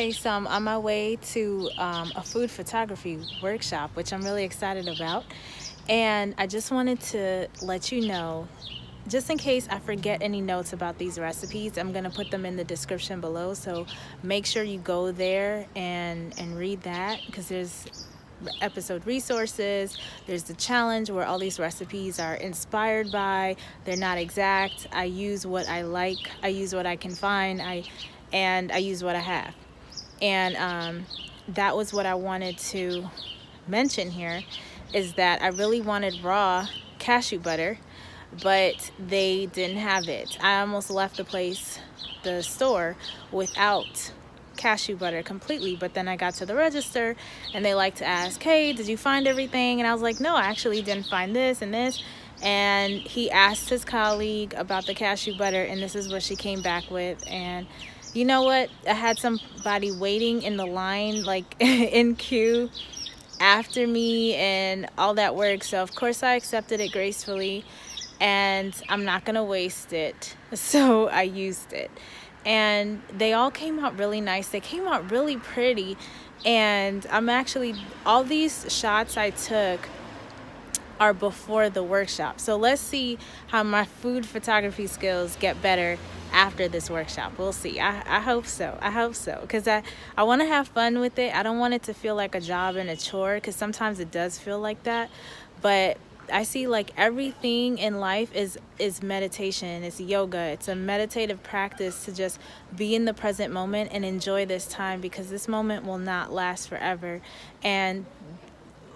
Okay, so I'm on my way to a food photography workshop, which I'm really excited about. And I just wanted to let you know, just in case I forget any notes about these recipes, I'm going to put them in the description below. So make sure you go there and read that, because there's episode resources, there's the challenge where all these recipes are inspired by, they're not exact. I use what I like, I use what I can find, I use what I have. And that was what I wanted to mention here, is that I really wanted raw cashew butter, but they didn't have it. I almost left the store without cashew butter completely. But then I got to the register and they like to ask, hey, did you find everything? And I was like, no, I actually didn't find this and this. And he asked his colleague about the cashew butter, and this is what she came back with. And you know what? I had somebody waiting in the line, like in queue after me and all that work. So of course I accepted it gracefully, and I'm not gonna waste it. So I used it. And they all came out really nice. They came out really pretty. And all these shots I took are before the workshop. So let's see how my food photography skills get better after this workshop. We'll see. I hope so. I hope so. Because I want to have fun with it. I don't want it to feel like a job and a chore, because sometimes it does feel like that. But I see like everything in life is meditation, it's yoga, it's a meditative practice to just be in the present moment and enjoy this time, because this moment will not last forever. And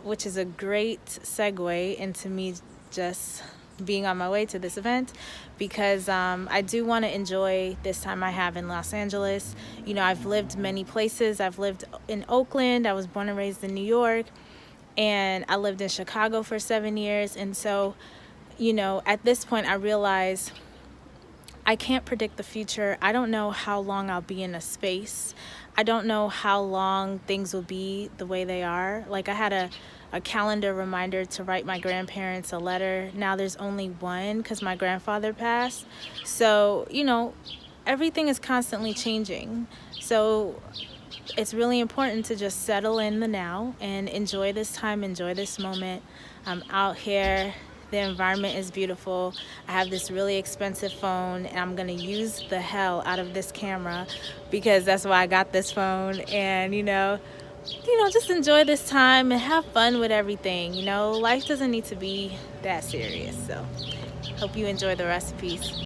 which is a great segue into me just being on my way to this event, because I do want to enjoy this time I have in Los Angeles. You know, I've lived many places. I've lived in Oakland. I was born and raised in New York. And I lived in Chicago for 7 years. And so, you know, at this point, I realize I can't predict the future. I don't know how long I'll be in a space. I don't know how long things will be the way they are. Like, I had a calendar reminder to write my grandparents a letter. Now there's only one, because my grandfather passed. So, you know, everything is constantly changing. So it's really important to just settle in the now and enjoy this time, enjoy this moment. I'm out here. The environment is beautiful. I have this really expensive phone, and I'm gonna use the hell out of this camera, because that's why I got this phone. And you know, just enjoy this time and have fun with everything. You know, life doesn't need to be that serious. So hope you enjoy the recipes.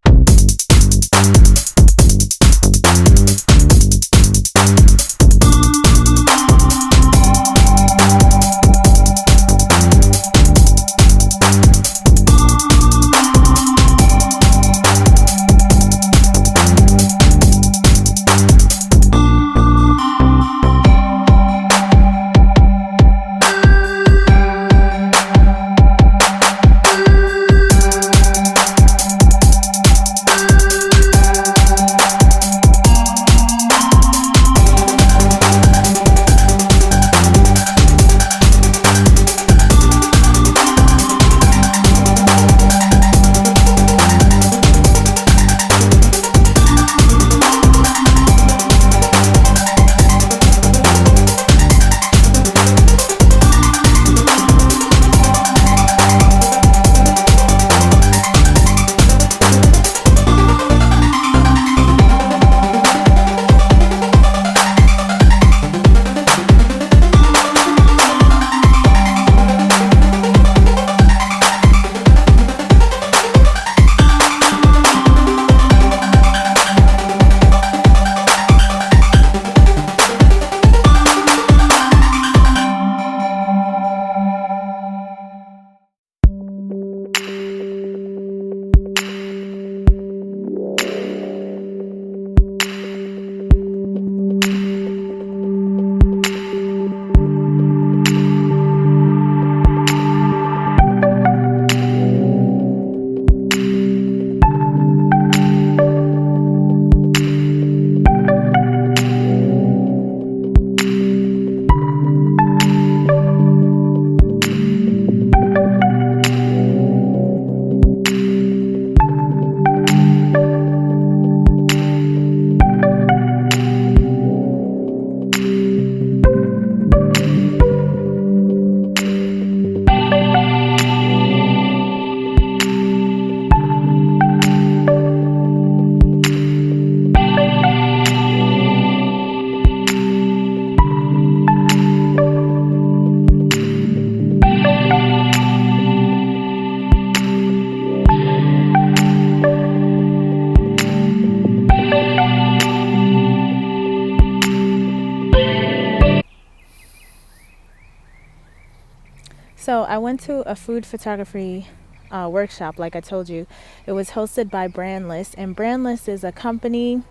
So I went to a food photography workshop, like I told you. It was hosted by Brandless, and Brandless is a company.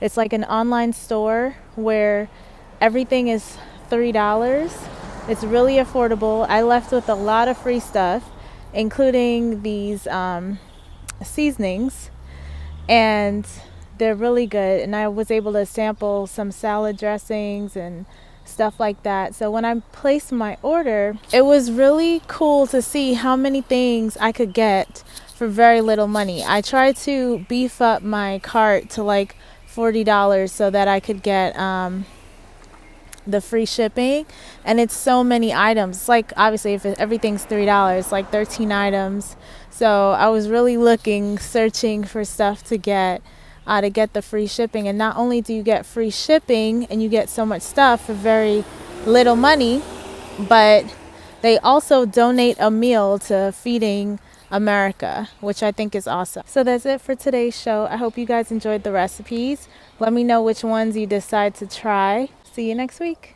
It's like an online store where everything is $3. It's really affordable. I left with a lot of free stuff, including these seasonings, and they're really good. And I was able to sample some salad dressings and stuff like that. So when I placed my order, it was really cool to see how many things I could get for very little money. I tried to beef up my cart to like $40 so that I could get the free shipping, and it's so many items. Like obviously if everything's $3, like 13 items. So I was really searching for stuff to get the free shipping. And not only do you get free shipping and you get so much stuff for very little money, but they also donate a meal to Feeding America, which I think is awesome. So that's it for today's show. I hope you guys enjoyed the recipes. Let me know which ones you decide to try. See you next week.